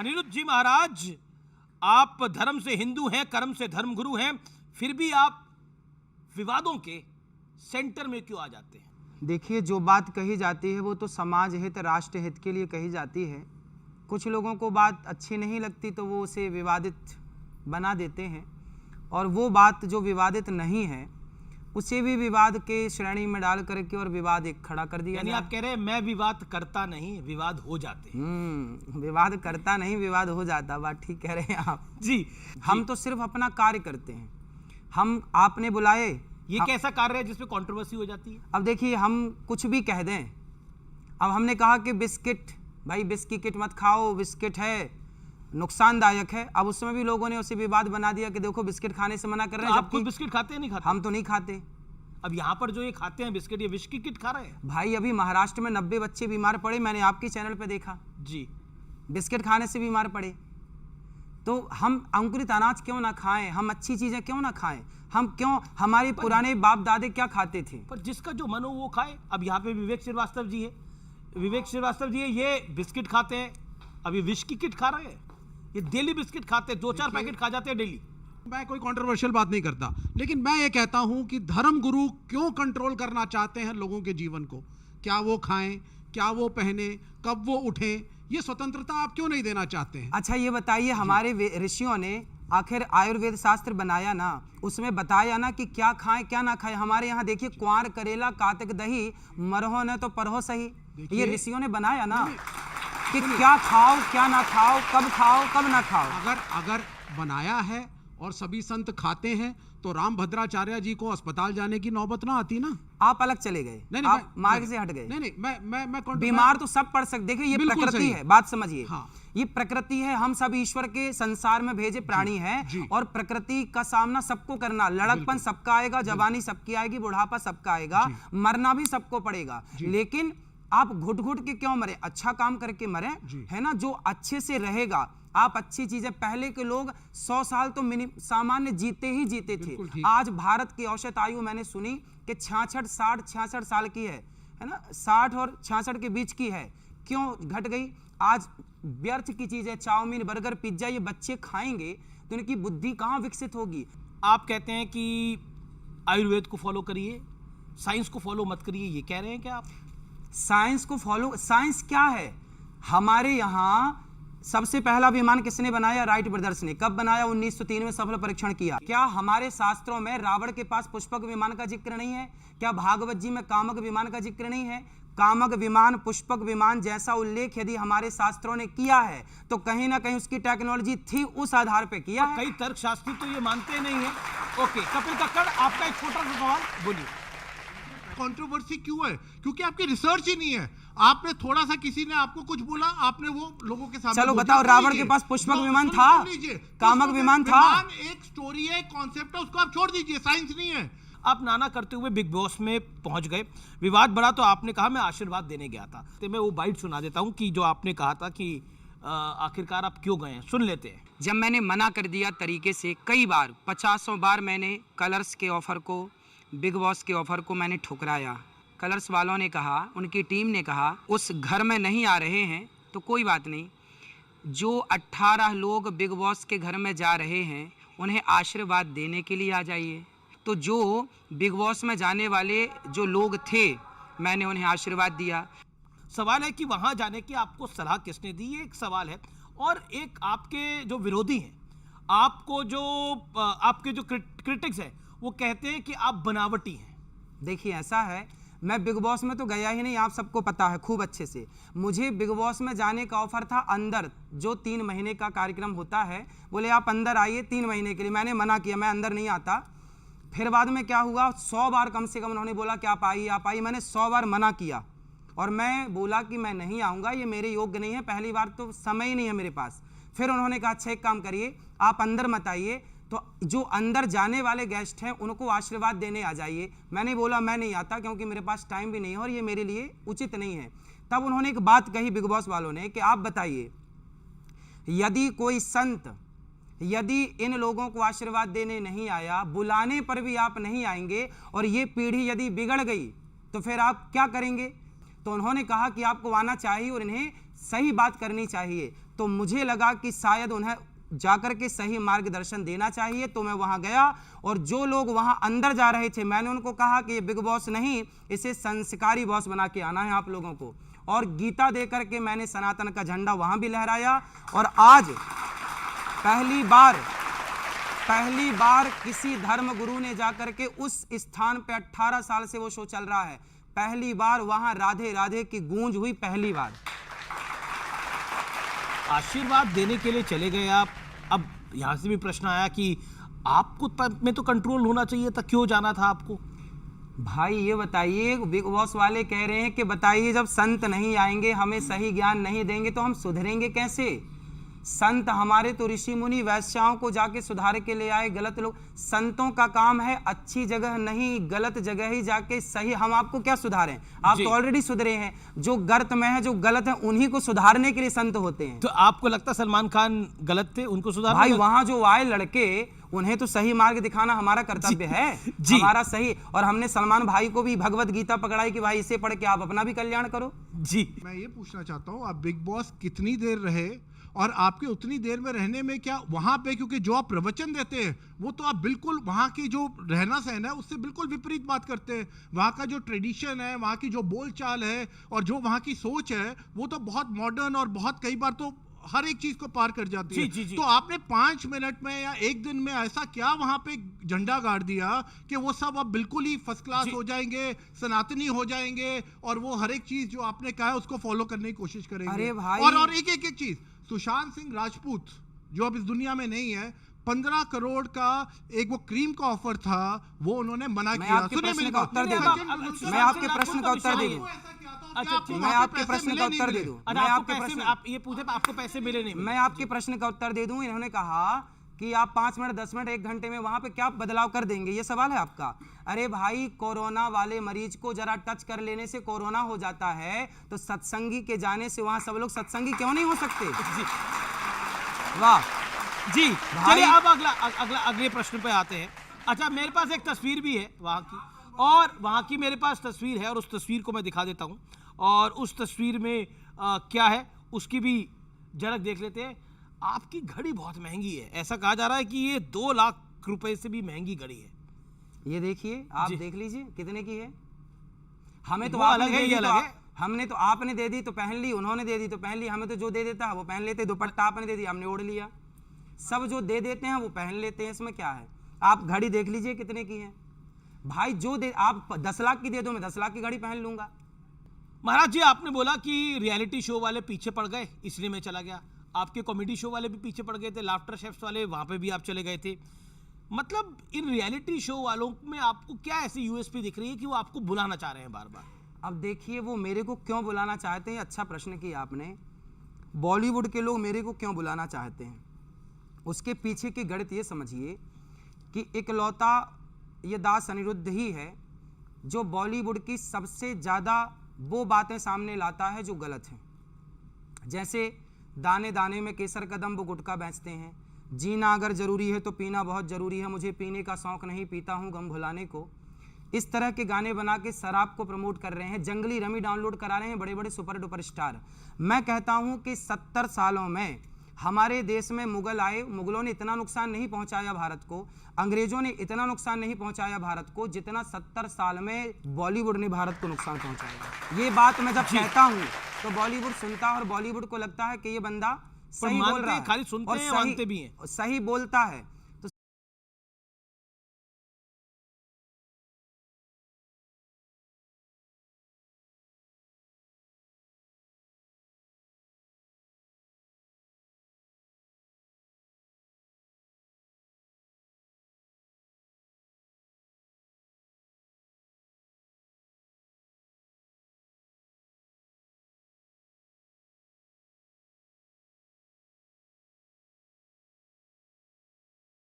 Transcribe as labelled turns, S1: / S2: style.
S1: अनिरुद्ध जी महाराज, आप धर्म से हिंदू हैं, कर्म से धर्मगुरु हैं, फिर भी आप विवादों के सेंटर में क्यों आ जाते हैं?
S2: देखिए, जो बात कही जाती है वो तो समाज हित, राष्ट्र हित के लिए कही जाती है। कुछ लोगों को बात अच्छी नहीं लगती तो वो उसे विवादित बना देते हैं, और वो बात जो विवादित नहीं है उसे भी विवाद के श्रेणी में डाल करके और विवाद एक खड़ा कर दिया।
S1: यानी आप कह रहे हैं मैं विवाद करता नहीं, विवाद हो जाते हैं।
S2: विवाद करता नहीं, विवाद हो जाता। बात ठीक कह रहे हैं आप
S1: जी।
S2: हम तो सिर्फ अपना कार्य करते हैं। हम आपने बुलाए,
S1: ये कैसा कार्य है जिसमें कंट्रोवर्सी हो जाती है?
S2: अब देखिए, हम कुछ भी कह दें। अब हमने कहा कि बिस्किट, भाई बिस्किट मत खाओ, बिस्किट है नुकसानदायक है। अब उस समय भी लोगों ने उसे विवाद बना दिया कि देखो बिस्किट खाने से मना कर रहे हैं।
S1: आप खुद बिस्किट खाते हैं? नहीं खाते?
S2: हम तो नहीं खाते।
S1: अब यहाँ पर जो ये खाते हैं बिस्किट, ये विष की किट खा रहे हैं।
S2: भाई अभी महाराष्ट्र में 90 बच्चे बीमार पड़े, मैंने आपके चैनल पे देखा
S1: जी।
S2: बिस्किट खाने से बीमार पड़े। तो हम अंकुरित अनाज क्यों ना खाएं? हम अच्छी चीजें क्यों ना खाएं? हम क्यों, हमारे पुराने बाप दादे क्या खाते थे?
S1: पर जिसका जो मन हो वो खाए। अब यहाँ पे विवेक श्रीवास्तव जी है, विवेक श्रीवास्तव जी है, ये बिस्किट खाते हैं, अभी विष की किट खा रहे हैं। ये डेली बिस्किट खाते हैं, 2-4 पैकेट खा जाते हैं डेली।
S3: मैं कोई कंट्रोवर्शियल बात नहीं करता, लेकिन मैं ये कहता हूं कि धर्म गुरु क्यों कंट्रोल करना चाहते हैं लोगों के जीवन को? क्या वो खाएं, क्या वो पहने, कब वो उठें, ये स्वतंत्रता आप क्यों नहीं देना चाहते हैं?
S2: अच्छा ये बताइए, हमारे ऋषियों ने आखिर आयुर्वेद शास्त्र बनाया ना, उसमें बताया ना कि क्या खाएं क्या ना खाएं। हमारे यहाँ देखिए, क्वार करेला कातिक दही, मरहो न तो परहो सही, ये ऋषियों ने बनाया ना कि क्या खाओ क्या ना खाओ, कब ना खाओ।
S3: अगर बनाया है और सभी संत खाते हैं तो राम भद्राचार्य जी को अस्पताल जाने की नौबत ना आती ना।
S2: आप अलग चले गए, आप मार्ग से हट गए।
S3: नहीं, मैं
S2: बीमार तो सब पड़ सकते। देखिए, ये प्रकृति है, बात समझिए। हाँ। ये प्रकृति है, हम सब ईश्वर के संसार में भेजे प्राणी हैं, और प्रकृति का सामना सबको करना। लड़कपन सबका आएगा, जवानी सबकी आएगी, बुढ़ापा सबका आएगा, मरना भी सबको पड़ेगा। लेकिन आप घुट घुट के क्यों मरे? अच्छा काम करके मरे, है ना। जो अच्छे से रहेगा, आप अच्छी चीजें, पहले के लोग 100 साल तो सामान्य जीते ही जीते थे। आज भारत की औसत आयु मैंने सुनी कि 66 साल की है ना, 60 और 66 के बीच की है। क्यों घट गई? आज व्यर्थ की चीजें, चाउमीन, बर्गर, पिज्जा, ये बच्चे खाएंगे तो इनकी बुद्धि कहाँ विकसित होगी?
S1: आप कहते हैं कि आयुर्वेद को फॉलो करिए, साइंस को फॉलो मत करिए, ये कह रहे हैं क्या आप?
S2: साइंस को फॉलो, साइंस क्या है? हमारे यहाँ सबसे पहला विमान किसने बनाया? राइट ब्रदर्स ने। कब बनाया? 1903 में सफल परीक्षण किया। क्या हमारे शास्त्रों में रावण के पास पुष्पक विमान का जिक्र नहीं है? क्या भागवत जी में कामक विमान का जिक्र नहीं है? कामक विमान, पुष्पक विमान जैसा उल्लेख यदि हमारे शास्त्रों ने किया है तो कहीं ना कहीं उसकी टेक्नोलॉजी थी, उस आधार पे किया है।
S1: कई तर्कशास्त्री तो ये मानते नहीं है। ओके, कपिल कक्कड़, आपका एक छोटा सा सवाल, बोलिए।
S3: कंट्रोवर्सी क्यों है? क्योंकि आपकी रिसर्च ही नहीं है। आपने थोड़ा सा, किसी ने आपको कुछ बोला, आपने वो लोगों के सामने
S2: चलो बताओ, रावण के पास पुष्पक विमान था, कामक विमान था।
S3: एक स्टोरी है, कॉन्सेप्ट है, उसको आप छोड़ दीजिए, साइंस नहीं है।
S1: आप नाना करते हुए बिग बॉस में पहुंच गए, विवाद बढ़ा तो आपने कहा मैं आशीर्वाद देने गया था। तो मैं वो बाइट सुना देता हूं कि जो आपने कहा था कि आखिरकार आप क्यों गए हैं, सुन लेते हैं।
S2: जब मैंने मना कर दिया तरीके से, कई बार, 50 बार मैंने कलर्स के ऑफर को, बिग बॉस के ऑफर को मैंने ठुकराया। कलर्स वालों ने कहा, उनकी टीम ने कहा उस घर में नहीं आ रहे हैं तो कोई बात नहीं, जो 18 लोग बिग बॉस के घर में जा रहे हैं उन्हें आशीर्वाद देने के लिए आ जाइए। तो जो बिग बॉस में जाने वाले जो लोग थे, मैंने उन्हें आशीर्वाद दिया।
S1: सवाल है कि वहां जाने की आपको सलाह किसने दी, ये एक सवाल है। और एक आपके जो विरोधी हैं, आपको जो आपके जो क्रिटिक्स हैं, वो कहते हैं कि आप बनावटी हैं।
S2: देखिए, ऐसा है, मैं बिग बॉस में तो गया ही नहीं, आप सबको पता है खूब अच्छे से। मुझे बिग बॉस में जाने का ऑफर था अंदर, जो 3 महीने का कार्यक्रम होता है। बोले आप अंदर आइए 3 महीने के लिए। मैंने मना किया, मैं अंदर नहीं आता। फिर बाद में क्या हुआ, 100 बार कम से कम उन्होंने बोला कि आप आइए। मैंने 100 बार मना किया और मैं बोला कि मैं नहीं आऊँगा, ये मेरे योग्य नहीं है, पहली बार तो समय ही नहीं है मेरे पास। फिर उन्होंने कहा अच्छा एक काम करिए, आप अंदर मत आइए, तो जो अंदर जाने वाले गेस्ट हैं उनको आशीर्वाद देने आ जाइए। मैंने बोला मैं नहीं आता, क्योंकि मेरे पास टाइम भी नहीं है और ये मेरे लिए उचित नहीं है। तब उन्होंने एक बात कही बिग बॉस वालों ने कि आप बताइए, यदि कोई संत यदि इन लोगों को आशीर्वाद देने नहीं आया, बुलाने पर भी आप नहीं आएंगे, और ये पीढ़ी यदि बिगड़ गई तो फिर आप क्या करेंगे? तो उन्होंने कहा कि आपको आना चाहिए और इन्हें सही बात करनी चाहिए। तो मुझे लगा कि शायद उन्हें जाकर के सही मार्गदर्शन देना चाहिए, तो मैं वहां गया और जो लोग वहां अंदर जा रहे थे मैंने उनको कहा कि ये बिग बॉस नहीं, इसे संस्कारी बॉस बना के आना है आप लोगों को। और गीता दे करके मैंने सनातन का झंडा वहां भी लहराया। और आज पहली बार किसी धर्म गुरु ने जाकर के उस स्थान पे 18 साल से वो शो चल रहा है, पहली बार वहां राधे राधे की गूंज हुई, पहली बार।
S1: आशीर्वाद देने के लिए चले गए आप। अब यहां से भी प्रश्न आया कि आपको तब में तो कंट्रोल होना चाहिए था, क्यों जाना था आपको?
S2: भाई ये बताइए, बिग बॉस वाले कह रहे हैं कि बताइए जब संत नहीं आएंगे, हमें सही ज्ञान नहीं देंगे तो हम सुधरेंगे कैसे? संत हमारे तो ऋषि मुनि वैश्याओं को जाके सुधार के ले आए, गलत लोग। संतों का काम है अच्छी जगह नहीं, गलत जगह ही जाके सही। हम आपको क्या सुधारें? आप तो ऑलरेडी सुधरे हैं। जो गर्त में है, जो गलत है, उन्हीं को सुधारने के लिए संत होते हैं।
S1: तो आपको लगता सलमान खान गलत थे, उनको सुधार?
S2: भाई वहां जो आए लड़के, उन्हें तो सही मार्ग दिखाना हमारा कर्तव्य है, हमारा सही। और हमने सलमान भाई को भी भगवत गीता पकड़ाई कि भाई इसे पढ़ के आप अपना भी कल्याण करो।
S1: जी,
S3: मैं ये पूछना चाहता हूँ, आप बिग बॉस कितनी देर रहे और आपके उतनी देर में रहने में क्या वहां पे, क्योंकि जो आप प्रवचन देते हैं वो तो आप बिल्कुल वहां की जो रहना सहना है उससे बिल्कुल विपरीत बात करते हैं। वहां का जो ट्रेडिशन है, वहां की जो बोलचाल है और जो वहां की सोच है वो तो बहुत मॉडर्न और बहुत कई बार तो हर एक चीज को पार कर जाती है।
S1: जी।
S3: तो आपने 5 मिनट में या एक दिन में ऐसा क्या वहां पे झंडा गाड़ दिया कि वो सब अब बिल्कुल ही फर्स्ट क्लास हो जाएंगे, सनातनी हो जाएंगे और वो हर एक चीज जो आपने कहा है उसको फॉलो करने की कोशिश करेंगे?
S2: अरे भाई,
S3: और एक चीज, सुशांत सिंह राजपूत जो अब इस दुनिया में नहीं है, 15 करोड़ का एक वो क्रीम का ऑफर था, वो उन्होंने मना किया।
S2: मैं आपके प्रश्न का उत्तर दे दूं, मैं आपके प्रश्न का उत्तर दे दूं, मैं आपके प्रश्न का उत्तर दे दूं, मैं आपके प्रश्न,
S1: आप ये पूछे आपको पैसे मिले नहीं?
S2: मैं आपके प्रश्न का उत्तर दे दूं। इन्होंने कहा कि आप 5 मिनट 10 मिनट 1 घंटे में वहां पे क्या बदलाव कर देंगे, ये सवाल है आपका। अरे भाई, कोरोना वाले मरीज को जरा टच कर लेने से कोरोना हो जाता है, तो सत्संगी के जाने से वहां सब लोग सत्संगी क्यों नहीं हो सकते? वाह
S1: जी, चलिए अब अगले प्रश्न पे आते हैं। अच्छा, मेरे पास एक तस्वीर भी है वहां की, और वहां की मेरे पास तस्वीर है और उस तस्वीर को मैं दिखा देता हूं। और उस तस्वीर में क्या है उसकी भी झलक देख लेते हैं। आपकी घड़ी बहुत महंगी है, ऐसा कहा जा रहा है कि ये 2 लाख रुपए से भी महंगी घड़ी है।
S2: ये देखिए, आप देख लीजिए कितने की है। हमें तो
S1: वो अलग है, ये अलग है।
S2: हमने तो, आपने दे दी तो पहन ली, उन्होंने दे दी तो पहन ली। हमें तो जो दे देता है वो पहन लेते। दुपट्टा आपने दे दिया, हमने ओढ़ लिया। सब जो दे देते हैं वो पहन लेते हैं, इसमें क्या है? आप घड़ी देख लीजिए कितने की है। भाई जो दे, आप 10 लाख की दे दो, मैं 10 लाख की घड़ी पहन लूंगा।
S1: महाराज जी, आपने बोला कि रियलिटी शो वाले पीछे पड़ गए इसलिए मैं चला गया। आपके कॉमेडी शो वाले भी पीछे पड़ गए थे, लाफ्टर शेफ्स वाले, वहां पे भी आप चले गए थे। मतलब इन रियलिटी शो वालों में आपको क्या ऐसी यूएसपी दिख रही है कि वो आपको बुलाना चाह रहे हैं बार बार?
S2: अब देखिए, वो मेरे को क्यों बुलाना चाहते हैं, अच्छा प्रश्न किया आपने। बॉलीवुड के लोग मेरे को क्यों बुलाना चाहते हैं, उसके पीछे की गणित ये समझिए कि इकलौता ये दास अनिरुद्ध ही है जो बॉलीवुड की सबसे ज़्यादा वो बातें सामने लाता है जो गलत हैं। जैसे दाने दाने में केसर कदम, वो गुटखा बेचते हैं। जीना अगर ज़रूरी है तो पीना बहुत ज़रूरी है, मुझे पीने का शौक़ नहीं, पीता हूँ गम भुलाने को। इस तरह के गाने बना के शराब को प्रमोट कर रहे हैं, जंगली रमी डाउनलोड करा रहे हैं बड़े बड़े सुपर डुपर स्टार। मैं कहता हूँ कि 70 सालों में हमारे देश में मुगल आए, मुगलों ने इतना नुकसान नहीं पहुंचाया भारत को, अंग्रेजों ने इतना नुकसान नहीं पहुंचाया भारत को जितना 70 साल में बॉलीवुड ने भारत को नुकसान पहुंचाया। ये बात मैं जब कहता हूँ तो बॉलीवुड सुनता है और बॉलीवुड को लगता है कि ये बंदा सही बोल रहा है,
S1: खाली सुनते हैं, मानते भी हैं।
S2: सही बोलता है।